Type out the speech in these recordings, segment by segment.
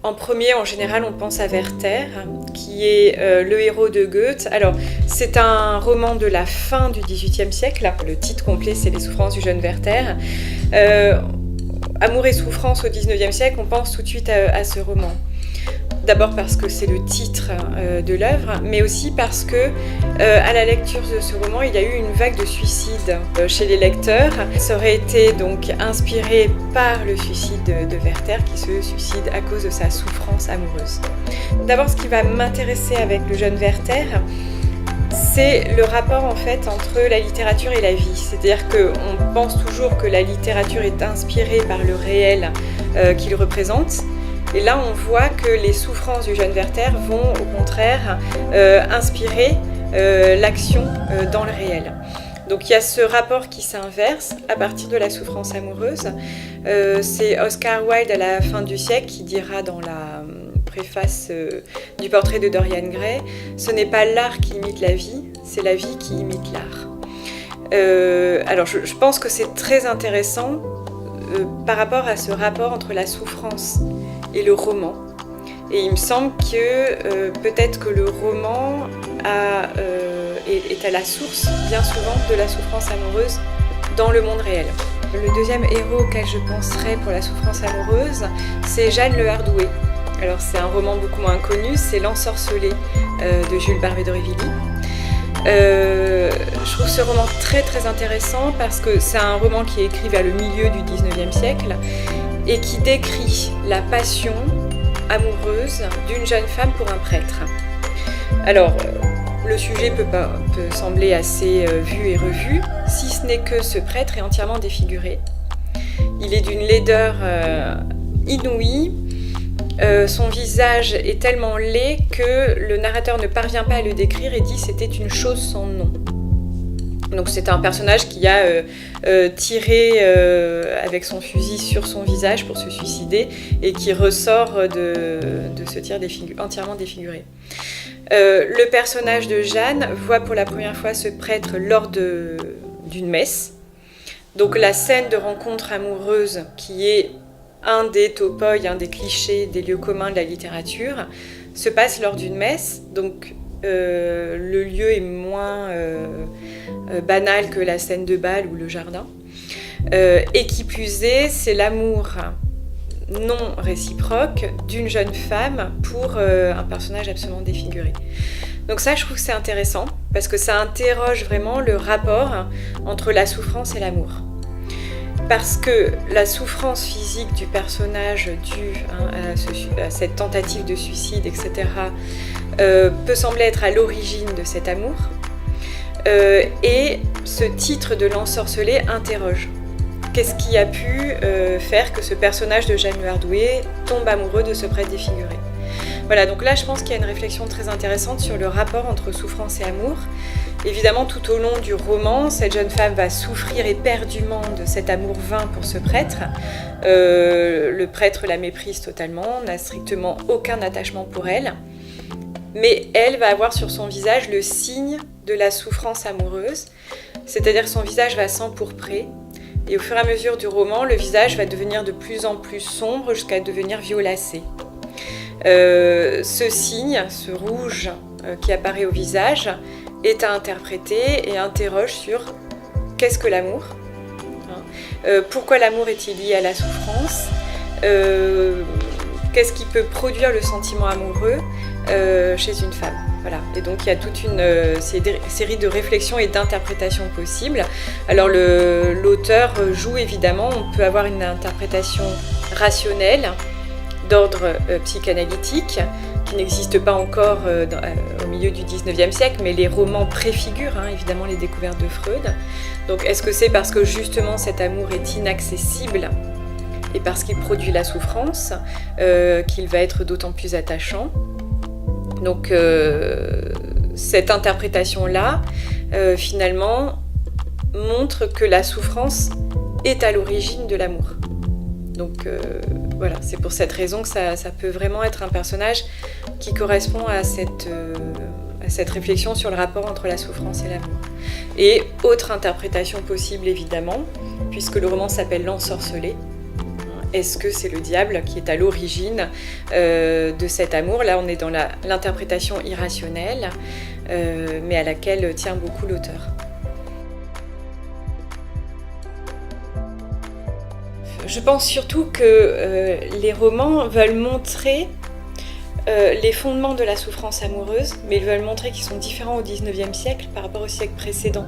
En premier, en général, on pense à Werther, qui est le héros de Goethe. Alors, c'est un roman de la fin du XVIIIe siècle. Le titre complet, c'est Les souffrances du jeune Werther. Amour et souffrance au XIXe siècle, on pense tout de suite à ce roman. D'abord parce que c'est le titre de l'œuvre, mais aussi parce que à la lecture de ce roman, il y a eu une vague de suicides chez les lecteurs. Ça aurait été donc inspiré par le suicide de Werther, qui se suicide à cause de sa souffrance amoureuse. D'abord, ce qui va m'intéresser avec le jeune Werther, c'est le rapport en fait entre la littérature et la vie. C'est-à-dire qu'on pense toujours que la littérature est inspirée par le réel qu'il représente. Et là, on voit que les souffrances du jeune Werther vont au contraire inspirer l'action dans le réel. Donc il y a ce rapport qui s'inverse à partir de la souffrance amoureuse. C'est Oscar Wilde à la fin du siècle qui dira dans la préface du portrait de Dorian Gray, ce n'est pas l'art qui imite la vie, c'est la vie qui imite l'art. Alors je pense que c'est très intéressant par rapport à ce rapport entre la souffrance et le roman. Et il me semble que peut-être que le roman est à la source, bien souvent, de la souffrance amoureuse dans le monde réel. Le deuxième héros auquel je penserais pour la souffrance amoureuse, c'est Jeanne Le Hardoué. Alors c'est un roman beaucoup moins connu, c'est L'Ensorcelé de Jules Barbé-d'Aurevilly. Je trouve ce roman très très intéressant parce que c'est un roman qui est écrit vers le milieu du XIXe siècle et qui décrit la passion amoureuse d'une jeune femme pour un prêtre. Alors, le sujet peut sembler assez vu et revu, si ce n'est que ce prêtre est entièrement défiguré. Il est d'une laideur inouïe, son visage est tellement laid que le narrateur ne parvient pas à le décrire et dit c'était une chose sans nom. Donc c'est un personnage qui a tiré avec son fusil sur son visage pour se suicider et qui ressort de ce tir entièrement défiguré. Le personnage de Jeanne voit pour la première fois ce prêtre lors d'une messe. Donc la scène de rencontre amoureuse qui est un des topoi, un des clichés, des lieux communs de la littérature, se passe lors d'une messe. Donc le lieu est moins banal que la scène de bal ou le jardin. Et qui plus est, c'est l'amour non réciproque d'une jeune femme pour un personnage absolument défiguré. Donc ça, je trouve que c'est intéressant, parce que ça interroge vraiment le rapport entre la souffrance et l'amour. Parce que la souffrance physique du personnage due à cette tentative de suicide, etc., peut sembler être à l'origine de cet amour. Et ce titre de L'Ensorcelé interroge. Qu'est-ce qui a pu faire que ce personnage de Jeanne Le Hardoué tombe amoureux de ce prêtre défiguré ? Voilà, donc là je pense qu'il y a une réflexion très intéressante sur le rapport entre souffrance et amour. Évidemment, tout au long du roman, cette jeune femme va souffrir éperdument de cet amour vain pour ce prêtre. Le prêtre la méprise totalement, n'a strictement aucun attachement pour elle. Mais elle va avoir sur son visage le signe de la souffrance amoureuse, c'est-à-dire que son visage va s'empourprer. Et au fur et à mesure du roman, le visage va devenir de plus en plus sombre jusqu'à devenir violacé. Ce signe, ce rouge qui apparaît au visage, est à interpréter et interroge sur qu'est-ce que l'amour ? Pourquoi l'amour est-il lié à la souffrance ? Qu'est-ce qui peut produire le sentiment amoureux chez une femme ? Voilà. Et donc il y a toute une série de réflexions et d'interprétations possibles. Alors l'auteur joue évidemment, on peut avoir une interprétation rationnelle, d'ordre psychanalytique, qui n'existe pas encore au milieu du 19e siècle, mais les romans préfigurent évidemment les découvertes de Freud. Donc est-ce que c'est parce que justement cet amour est inaccessible et parce qu'il produit la souffrance qu'il va être d'autant plus attachant ? Donc cette interprétation-là, finalement, montre que la souffrance est à l'origine de l'amour. Donc voilà, c'est pour cette raison que ça peut vraiment être un personnage qui correspond à cette réflexion sur le rapport entre la souffrance et l'amour. Et autre interprétation possible évidemment, puisque le roman s'appelle L'Ensorcelé, est-ce que c'est le diable qui est à l'origine de cet amour? Là, on est dans l'interprétation irrationnelle, mais à laquelle tient beaucoup l'auteur. Je pense surtout que les romans veulent montrer les fondements de la souffrance amoureuse, mais ils veulent montrer qu'ils sont différents au XIXe siècle par rapport au siècle précédent.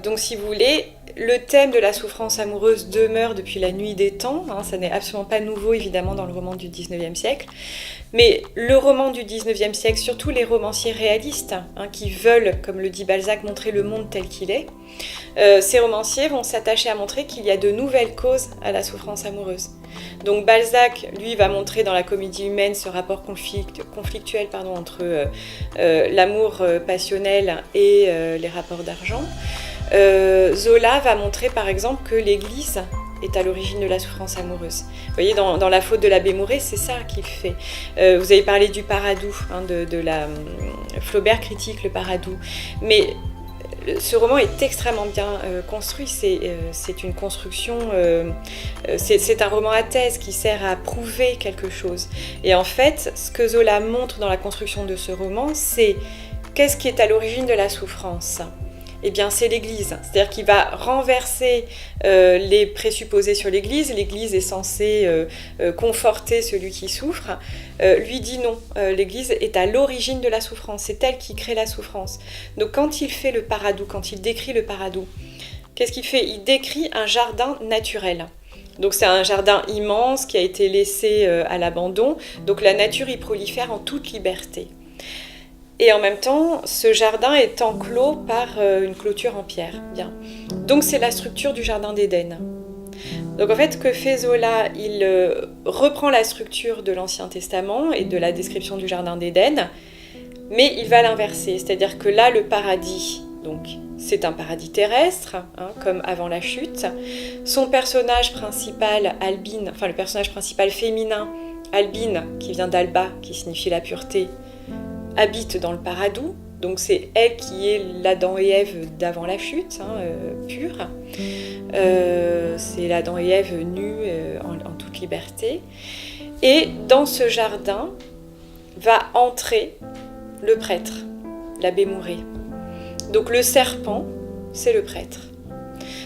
Donc si vous voulez, le thème de la souffrance amoureuse demeure depuis la nuit des temps, ça n'est absolument pas nouveau évidemment dans le roman du XIXe siècle, mais le roman du XIXe siècle, surtout les romanciers réalistes, qui veulent, comme le dit Balzac, montrer le monde tel qu'il est, ces romanciers vont s'attacher à montrer qu'il y a de nouvelles causes à la souffrance amoureuse. Donc Balzac, lui, va montrer dans la comédie humaine ce rapport conflictuel entre l'amour passionnel et les rapports d'argent. Zola va montrer par exemple que l'Église est à l'origine de la souffrance amoureuse. Vous voyez, dans La faute de l'abbé Mouret, c'est ça qu'il fait. Vous avez parlé du Paradou, Flaubert critique le Paradou, mais ce roman est extrêmement bien construit, c'est une construction, c'est un roman à thèse qui sert à prouver quelque chose. Et en fait, ce que Zola montre dans la construction de ce roman, c'est qu'est-ce qui est à l'origine de la souffrance ? Eh bien, c'est l'Église. C'est-à-dire qu'il va renverser les présupposés sur l'Église. L'Église est censée conforter celui qui souffre. Lui dit non, l'Église est à l'origine de la souffrance. C'est elle qui crée la souffrance. Donc quand il fait le Paradou, quand il décrit le Paradou, qu'est-ce qu'il fait ? Il décrit un jardin naturel. Donc c'est un jardin immense qui a été laissé à l'abandon. Donc la nature y prolifère en toute liberté. Et en même temps, ce jardin est enclos par une clôture en pierre. Bien. Donc c'est la structure du jardin d'Éden. Donc en fait, que fait Zola ? Il reprend la structure de l'Ancien Testament et de la description du jardin d'Éden, mais il va l'inverser. C'est-à-dire que là, le paradis, donc, c'est un paradis terrestre, comme avant la chute. Son personnage principal, Albine, enfin le personnage principal féminin, Albine, qui vient d'Alba, qui signifie la pureté, habite dans le Paradou, donc c'est elle qui est l'Adam et Ève d'avant la chute, pure. C'est l'Adam et Ève nus en toute liberté. Et dans ce jardin va entrer le prêtre, l'abbé Mouret. Donc le serpent, c'est le prêtre.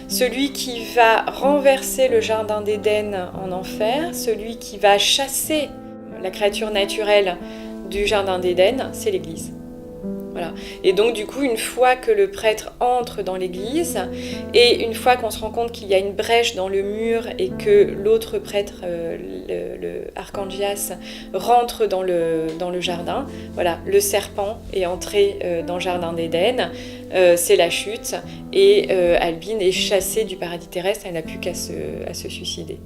Celui qui va renverser le jardin d'Éden en enfer, celui qui va chasser la créature naturelle du jardin d'Éden, c'est l'Église. Voilà. Et donc du coup, une fois que le prêtre entre dans l'église, et une fois qu'on se rend compte qu'il y a une brèche dans le mur et que l'autre prêtre, le Archangias, rentre dans le jardin, voilà, le serpent est entré dans le jardin d'Éden, c'est la chute, et Albine est chassée du paradis terrestre, elle n'a plus qu'à se suicider.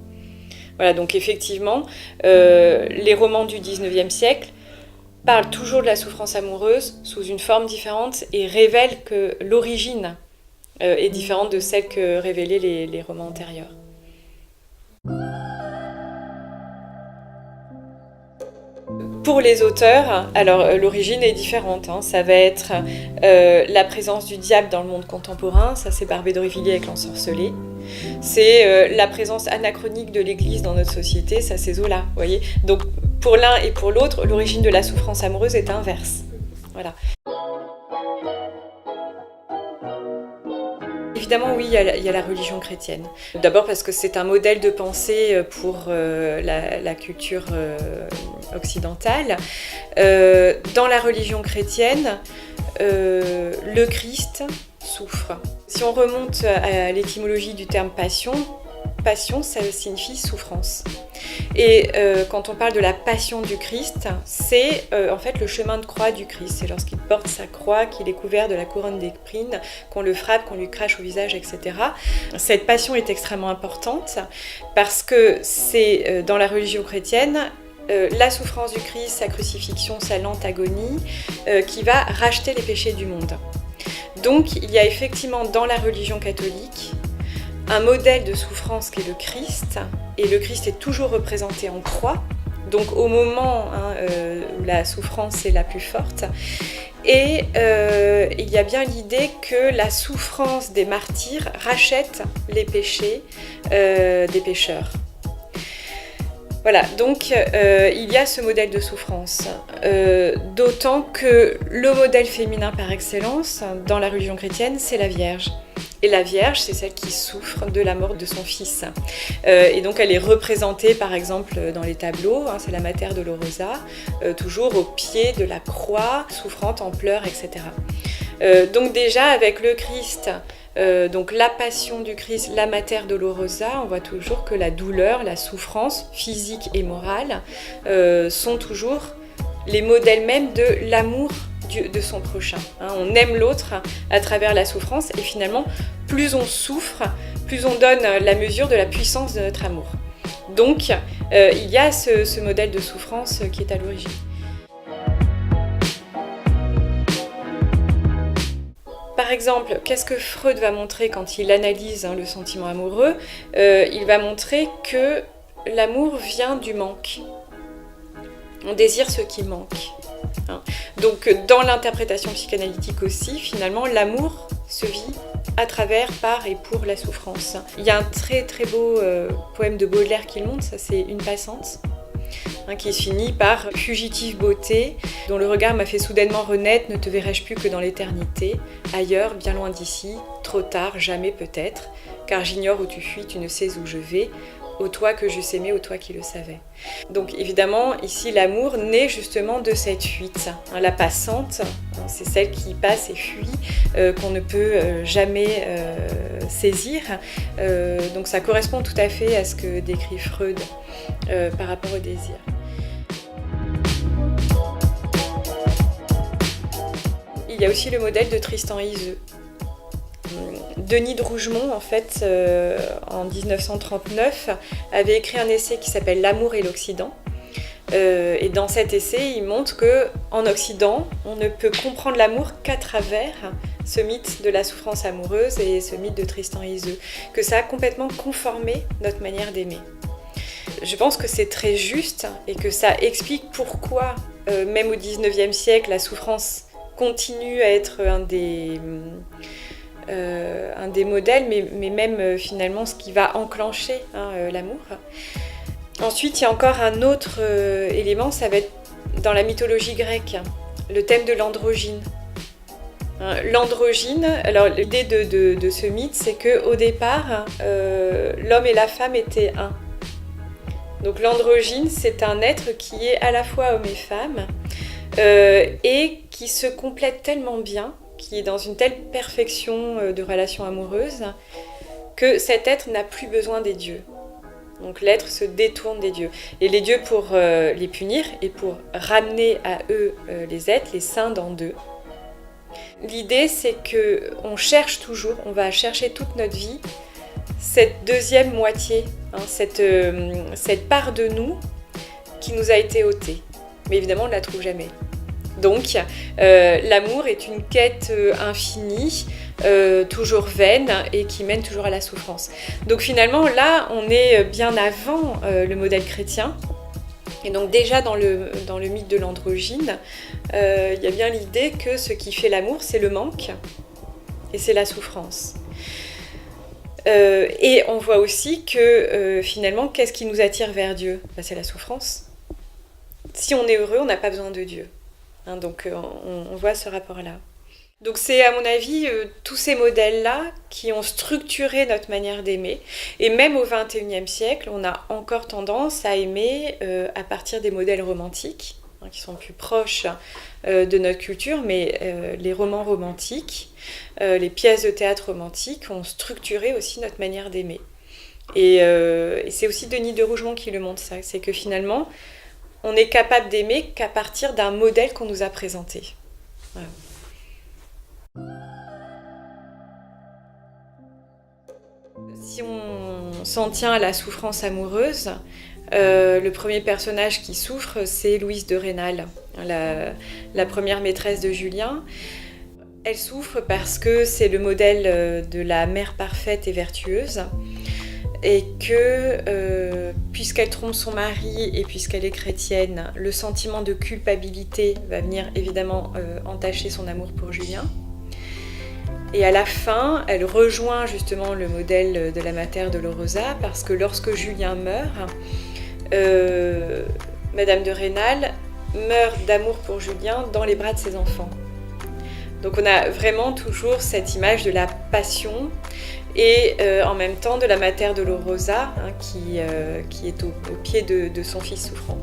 Voilà, donc effectivement, les romans du XIXe siècle parle toujours de la souffrance amoureuse sous une forme différente et révèle que l'origine est différente de celle que révélaient les romans antérieurs. Pour les auteurs, alors l'origine est différente. Ça va être la présence du diable dans le monde contemporain, ça c'est Barbé d'Aurevilliers avec L'Ensorcelé. C'est la présence anachronique de l'Église dans notre société, ça c'est Zola, vous voyez. Donc pour l'un et pour l'autre, l'origine de la souffrance amoureuse est inverse. Voilà. Évidemment, oui, il y a la religion chrétienne. D'abord parce que c'est un modèle de pensée pour la culture occidentale. Dans la religion chrétienne, le Christ souffre. Si on remonte à l'étymologie du terme passion, ça signifie souffrance. Et quand on parle de la passion du Christ, c'est en fait le chemin de croix du Christ. C'est lorsqu'il porte sa croix, qu'il est couvert de la couronne d'épines, qu'on le frappe, qu'on lui crache au visage, etc. Cette passion est extrêmement importante parce que c'est dans la religion chrétienne la souffrance du Christ, sa crucifixion, sa lente agonie, qui va racheter les péchés du monde. Donc il y a effectivement dans la religion catholique un modèle de souffrance qui est le Christ, et le Christ est toujours représenté en croix, donc au moment où la souffrance est la plus forte. Et il y a bien l'idée que la souffrance des martyrs rachète les péchés des pécheurs. Voilà, donc il y a ce modèle de souffrance, d'autant que le modèle féminin par excellence dans la religion chrétienne, c'est la Vierge. Et la Vierge, c'est celle qui souffre de la mort de son fils. Et donc elle est représentée par exemple dans les tableaux, c'est la Mater Dolorosa, toujours au pied de la croix, souffrante en pleurs, etc. Donc déjà avec le Christ, donc la passion du Christ, la Mater Dolorosa, on voit toujours que la douleur, la souffrance physique et morale sont toujours les modèles même de l'amour de son prochain. On aime l'autre à travers la souffrance et finalement, plus on souffre, plus on donne la mesure de la puissance de notre amour. Donc, il y a ce modèle de souffrance qui est à l'origine. Par exemple, qu'est-ce que Freud va montrer quand il analyse le sentiment amoureux ? Il va montrer que l'amour vient du manque. On désire ce qui manque. Donc dans l'interprétation psychanalytique aussi, finalement, l'amour se vit à travers, par et pour la souffrance. Il y a un très très beau poème de Baudelaire qui le montre, ça c'est Une passante, qui se finit par « Fugitive beauté, dont le regard m'a fait soudainement renaître, ne te verrai-je plus que dans l'éternité, ailleurs, bien loin d'ici, trop tard, jamais peut-être, car j'ignore où tu fuis, tu ne sais où je vais, ô toi que j'eusse aimé, ô toi qui le savais ». Donc évidemment, ici, l'amour naît justement de cette fuite. La passante, c'est celle qui passe et fuit, qu'on ne peut jamais saisir. Donc ça correspond tout à fait à ce que décrit Freud par rapport au désir. Il y a aussi le modèle de Tristan et Iseult. Denis de Rougemont, en fait, en 1939, avait écrit un essai qui s'appelle « L'amour et l'Occident ». Et dans cet essai, il montre qu'en Occident, on ne peut comprendre l'amour qu'à travers ce mythe de la souffrance amoureuse et ce mythe de Tristan et Iseult, que ça a complètement conformé notre manière d'aimer. Je pense que c'est très juste et que ça explique pourquoi, même au XIXe siècle, la souffrance continue à être un des modèles, mais même finalement ce qui va enclencher l'amour. Ensuite, il y a encore un autre élément, ça va être dans la mythologie grecque, le thème de l'androgyne. L'androgyne, alors l'idée de ce mythe, c'est qu'au départ, l'homme et la femme étaient un. Donc l'androgyne, c'est un être qui est à la fois homme et femme, et qui se complète tellement bien, qui est dans une telle perfection de relation amoureuse, que cet être n'a plus besoin des dieux. Donc l'être se détourne des dieux. Et les dieux, pour les punir et pour ramener à eux les êtres, les scindent en deux. L'idée, c'est qu'on cherche toujours, on va chercher toute notre vie, cette deuxième moitié, cette part de nous qui nous a été ôtée. Mais évidemment, on ne la trouve jamais. Donc, l'amour est une quête infinie, toujours vaine et qui mène toujours à la souffrance. Donc finalement, là, on est bien avant le modèle chrétien. Et donc déjà dans le mythe de l'androgyne, il y a bien l'idée que ce qui fait l'amour, c'est le manque et c'est la souffrance. Et on voit aussi que finalement, qu'est-ce qui nous attire vers Dieu ? C'est la souffrance. Si on est heureux, on n'a pas besoin de Dieu. Donc on voit ce rapport-là. Donc c'est à mon avis tous ces modèles-là qui ont structuré notre manière d'aimer. Et même au XXIe siècle, on a encore tendance à aimer à partir des modèles romantiques, qui sont plus proches de notre culture, mais les romans romantiques, les pièces de théâtre romantiques ont structuré aussi notre manière d'aimer. Et c'est aussi Denis de Rougemont qui le montre ça, c'est que finalement, on est capable d'aimer qu'à partir d'un modèle qu'on nous a présenté. Voilà. Si on s'en tient à la souffrance amoureuse, le premier personnage qui souffre, c'est Louise de Rênal, la première maîtresse de Julien. Elle souffre parce que c'est le modèle de la mère parfaite et vertueuse, et que puisqu'elle trompe son mari et puisqu'elle est chrétienne, le sentiment de culpabilité va venir évidemment entacher son amour pour Julien. Et à la fin, elle rejoint justement le modèle de la Mater Dolorosa parce que lorsque Julien meurt, Madame de Rênal meurt d'amour pour Julien dans les bras de ses enfants. Donc on a vraiment toujours cette image de la passion et en même temps de la Mater Dolorosa qui est au pied de son fils souffrant.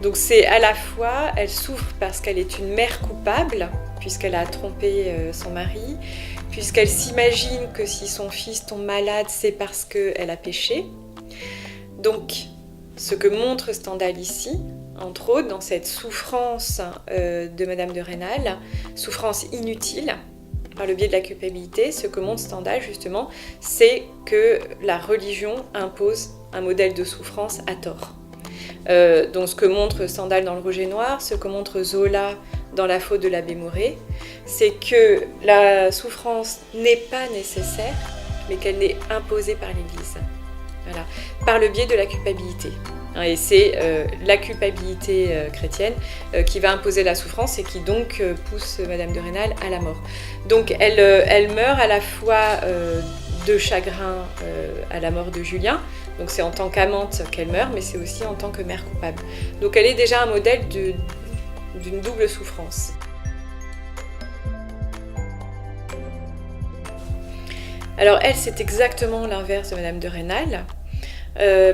Donc c'est à la fois, elle souffre parce qu'elle est une mère coupable, puisqu'elle a trompé son mari, puisqu'elle s'imagine que si son fils tombe malade, c'est parce qu'elle a péché. Donc ce que montre Stendhal ici, entre autres dans cette souffrance de Madame de Rênal, souffrance inutile, par le biais de la culpabilité, ce que montre Stendhal justement, c'est que la religion impose un modèle de souffrance à tort. Donc ce que montre Stendhal dans Le Rouge et Noir, ce que montre Zola dans La faute de l'abbé Mouret, c'est que la souffrance n'est pas nécessaire, mais qu'elle est imposée par l'Église, voilà, par le biais de la culpabilité. Et c'est la culpabilité chrétienne qui va imposer la souffrance et qui donc pousse Madame de Rênal à la mort. Donc elle meurt à la fois de chagrin à la mort de Julien, donc c'est en tant qu'amante qu'elle meurt, mais c'est aussi en tant que mère coupable. Donc elle est déjà un modèle d'une double souffrance. Alors elle, c'est exactement l'inverse de Madame de Rênal.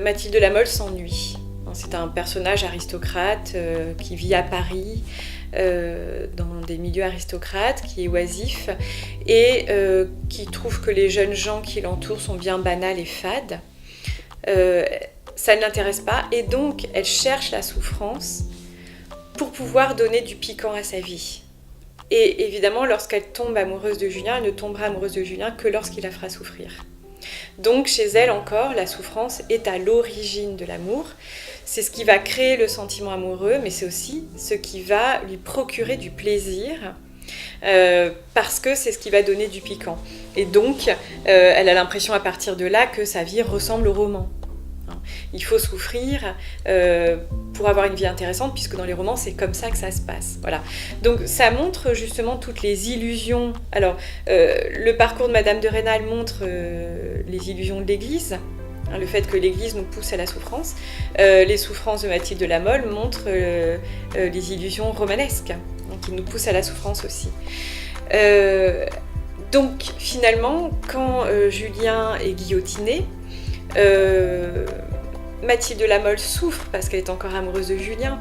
Mathilde La Mole s'ennuie. C'est un personnage aristocrate qui vit à Paris, dans des milieux aristocrates, qui est oisif et qui trouve que les jeunes gens qui l'entourent sont bien banals et fades. Ça ne l'intéresse pas et donc elle cherche la souffrance pour pouvoir donner du piquant à sa vie. Et évidemment, lorsqu'elle tombe amoureuse de Julien, elle ne tombera amoureuse de Julien que lorsqu'il la fera souffrir. Donc chez elle encore, la souffrance est à l'origine de l'amour. C'est ce qui va créer le sentiment amoureux, mais c'est aussi ce qui va lui procurer du plaisir, parce que c'est ce qui va donner du piquant. Et donc, elle a l'impression à partir de là que sa vie ressemble au roman. Il faut souffrir pour avoir une vie intéressante, puisque dans les romans, c'est comme ça que ça se passe. Voilà. Donc ça montre justement toutes les illusions. Alors, le parcours de Madame de Rênal montre les illusions de l'Église, le fait que l'Église nous pousse à la souffrance. Les souffrances de Mathilde de La Mole montrent les illusions romanesques, qui nous poussent à la souffrance aussi. Donc finalement, quand Julien est guillotiné, Mathilde de La Mole souffre parce qu'elle est encore amoureuse de Julien,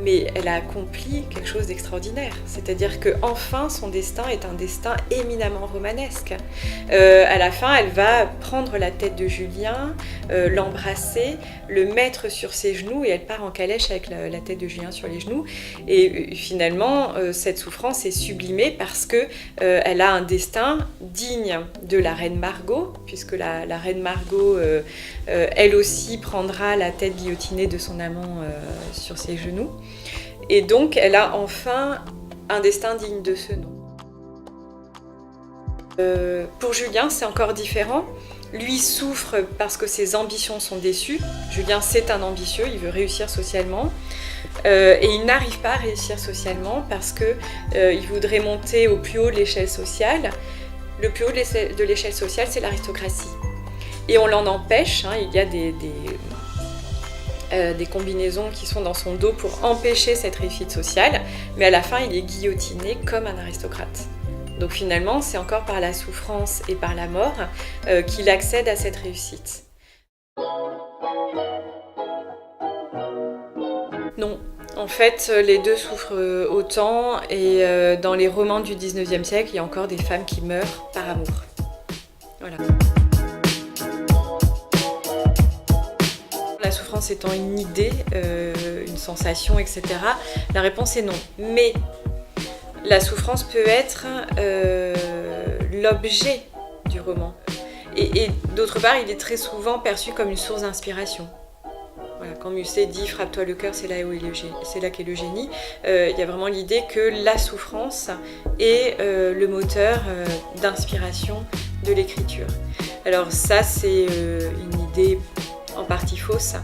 mais elle a accompli quelque chose d'extraordinaire. C'est-à-dire qu'enfin, son destin est un destin éminemment romanesque. À la fin, elle va prendre la tête de Julien, l'embrasser, le mettre sur ses genoux et elle part en calèche avec la tête de Julien sur les genoux. Et finalement, cette souffrance est sublimée parce qu'elle a un destin digne de la reine Margot, puisque la reine Margot, elle aussi prendra la tête guillotinée de son amant sur ses genoux. Et donc, elle a enfin un destin digne de ce nom. Pour Julien, c'est encore différent. Lui souffre parce que ses ambitions sont déçues. Julien, c'est un ambitieux, il veut réussir socialement. Et il n'arrive pas à réussir socialement parce qu'il voudrait monter au plus haut de l'échelle sociale. Le plus haut de l'échelle sociale, c'est l'aristocratie. Et on l'en empêche, il y a des combinaisons qui sont dans son dos pour empêcher cette réussite sociale, mais à la fin, il est guillotiné comme un aristocrate. Donc finalement, c'est encore par la souffrance et par la mort qu'il accède à cette réussite. Non, en fait, les deux souffrent autant, et dans les romans du 19e siècle, il y a encore des femmes qui meurent par amour. Voilà. La souffrance étant une idée, une sensation, etc., la réponse est non. Mais la souffrance peut être l'objet du roman. Et d'autre part, il est très souvent perçu comme une source d'inspiration. Voilà, quand Musset dit « frappe-toi le cœur, c'est là qu'est le génie », il y a vraiment l'idée que la souffrance est le moteur d'inspiration de l'écriture. Alors ça, c'est une idée en partie fausse,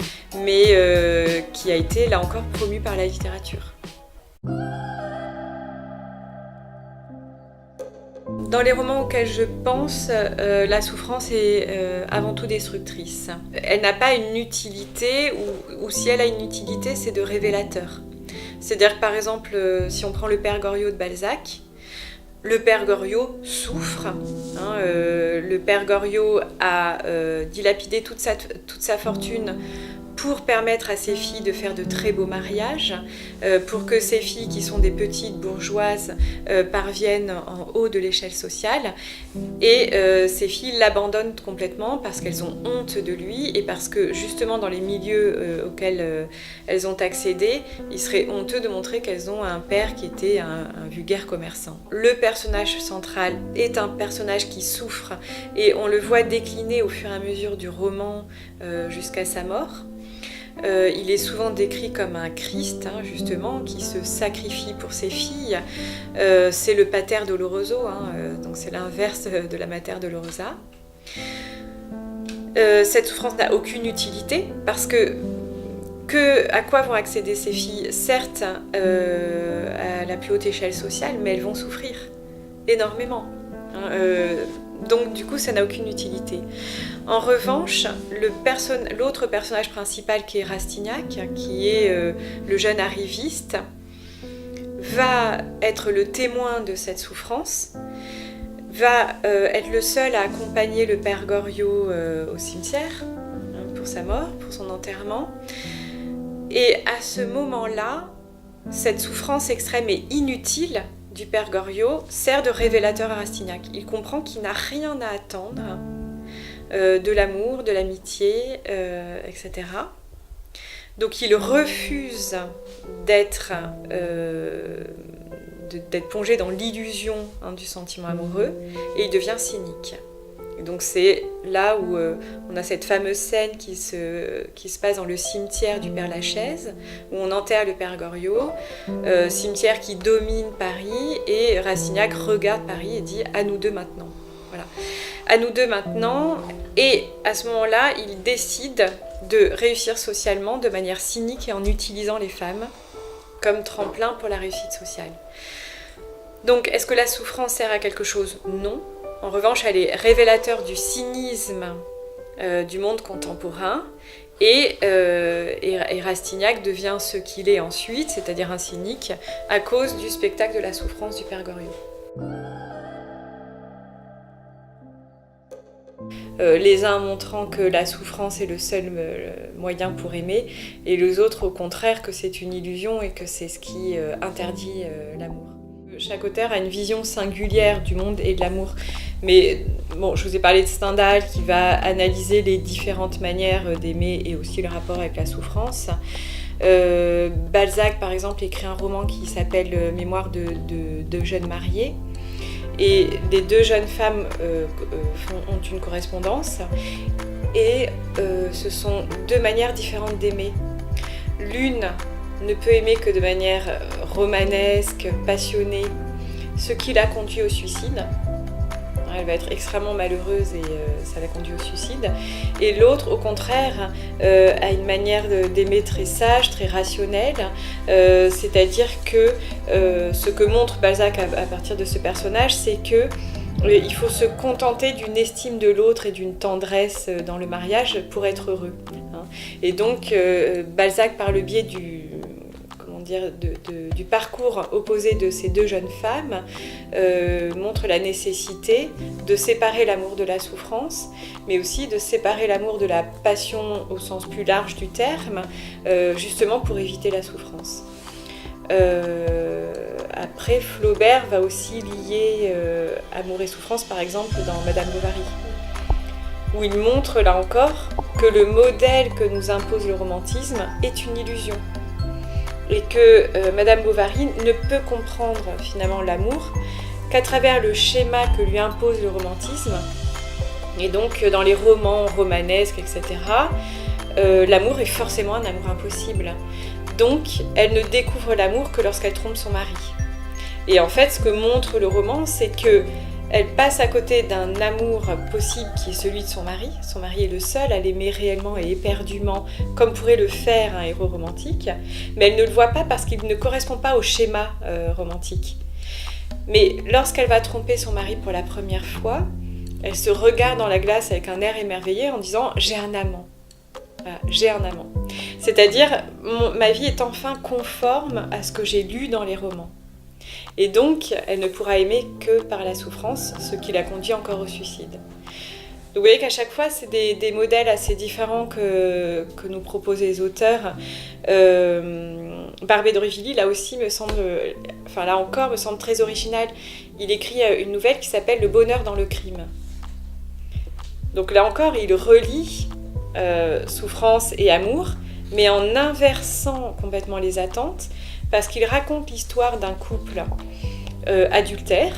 mais qui a été, là encore, promue par la littérature. Dans les romans auxquels je pense, la souffrance est avant tout destructrice. Elle n'a pas une utilité, ou si elle a une utilité, c'est de révélateur. C'est-à-dire que par exemple, si on prend le Père Goriot de Balzac, le Père Goriot souffre. Le Père Goriot a dilapidé toute sa fortune pour permettre à ses filles de faire de très beaux mariages, pour que ces filles, qui sont des petites bourgeoises, parviennent en haut de l'échelle sociale. Et ces filles l'abandonnent complètement parce qu'elles ont honte de lui et parce que justement dans les milieux auxquels elles ont accédé, il serait honteux de montrer qu'elles ont un père qui était un vulgaire commerçant. Le personnage central est un personnage qui souffre et on le voit décliner au fur et à mesure du roman jusqu'à sa mort. Il est souvent décrit comme un Christ, justement, qui se sacrifie pour ses filles. C'est le pater doloroso, donc c'est l'inverse de la mater dolorosa. Cette souffrance n'a aucune utilité, parce à quoi vont accéder ces filles? Certes, à la plus haute échelle sociale, mais elles vont souffrir énormément. Donc du coup, ça n'a aucune utilité. En revanche, l'autre personnage principal qui est Rastignac, qui est le jeune arriviste, va être le témoin de cette souffrance, va être le seul à accompagner le Père Goriot au cimetière pour sa mort, pour son enterrement. Et à ce moment-là, cette souffrance extrême et inutile du Père Goriot sert de révélateur à Rastignac. Il comprend qu'il n'a rien à attendre de l'amour, de l'amitié, etc. Donc il refuse d'être plongé dans l'illusion du sentiment amoureux et il devient cynique. Et donc c'est là où on a cette fameuse scène qui se passe dans le cimetière du Père Lachaise, où on enterre le Père Goriot, cimetière qui domine Paris, et Rastignac regarde Paris et dit « à nous deux maintenant ». Voilà. À nous deux maintenant, et à ce moment-là, il décide de réussir socialement de manière cynique et en utilisant les femmes comme tremplin pour la réussite sociale. Donc, est-ce que la souffrance sert à quelque chose? Non. En revanche, elle est révélateur du cynisme du monde contemporain et Rastignac devient ce qu'il est ensuite, c'est-à-dire un cynique, à cause du spectacle de la souffrance du Père Goriot. Les uns montrant que la souffrance est le seul moyen pour aimer, et les autres au contraire que c'est une illusion et que c'est ce qui interdit l'amour. Chaque auteur a une vision singulière du monde et de l'amour. Mais bon, je vous ai parlé de Stendhal qui va analyser les différentes manières d'aimer et aussi le rapport avec la souffrance. Balzac, par exemple, écrit un roman qui s'appelle Mémoires de jeunes mariés. Et les deux jeunes femmes ont une correspondance. Et ce sont deux manières différentes d'aimer. L'une ne peut aimer que de manière romanesque, passionnée, ce qui la conduit au suicide. Elle va être extrêmement malheureuse et ça la conduit au suicide. Et l'autre, au contraire, a une manière d'aimer très sage, très rationnelle. C'est-à-dire que ce que montre Balzac à partir de ce personnage, c'est que il faut se contenter d'une estime de l'autre et d'une tendresse dans le mariage pour être heureux. Et donc, Balzac, par le biais du parcours opposé de ces deux jeunes femmes, montre la nécessité de séparer l'amour de la souffrance, mais aussi de séparer l'amour de la passion au sens plus large du terme, justement pour éviter la souffrance. Après, Flaubert va aussi lier amour et souffrance, par exemple, dans Madame Bovary, où il montre, là encore, que le modèle que nous impose le romantisme est une illusion. Et que Madame Bovary ne peut comprendre finalement l'amour qu'à travers le schéma que lui impose le romantisme. Et donc dans les romans romanesques, etc., l'amour est forcément un amour impossible. Donc elle ne découvre l'amour que lorsqu'elle trompe son mari. Et en fait, ce que montre le roman, c'est que elle passe à côté d'un amour possible qui est celui de son mari. Son mari est le seul à l'aimer réellement et éperdument, comme pourrait le faire un héros romantique. Mais elle ne le voit pas parce qu'il ne correspond pas au schéma romantique. Mais lorsqu'elle va tromper son mari pour la première fois, elle se regarde dans la glace avec un air émerveillé en disant « j'ai un amant ». Voilà, j'ai un amant. C'est-à-dire, ma vie est enfin conforme à ce que j'ai lu dans les romans. Et donc, elle ne pourra aimer que par la souffrance, ce qui la conduit encore au suicide. Donc vous voyez qu'à chaque fois, c'est des modèles assez différents que nous proposent les auteurs. Barbé d'Aurevilly, là aussi, là encore, me semble très original. Il écrit une nouvelle qui s'appelle « Le bonheur dans le crime ». Donc là encore, il relie souffrance et amour, mais en inversant complètement les attentes, parce qu'il raconte l'histoire d'un couple adultère.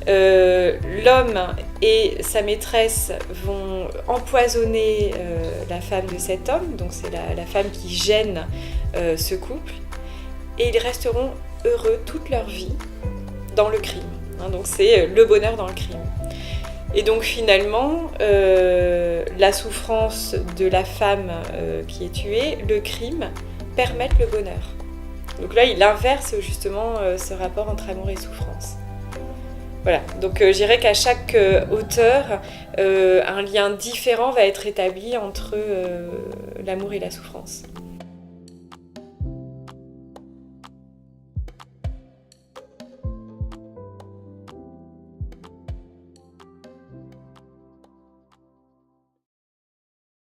L'homme et sa maîtresse vont empoisonner la femme de cet homme, donc c'est la femme qui gêne ce couple, et ils resteront heureux toute leur vie dans le crime. Donc c'est le bonheur dans le crime. Et donc finalement, la souffrance de la femme qui est tuée, le crime, permettent le bonheur. Donc là, il inverse justement ce rapport entre amour et souffrance. Voilà, donc je dirais qu'à chaque auteur, un lien différent va être établi entre l'amour et la souffrance.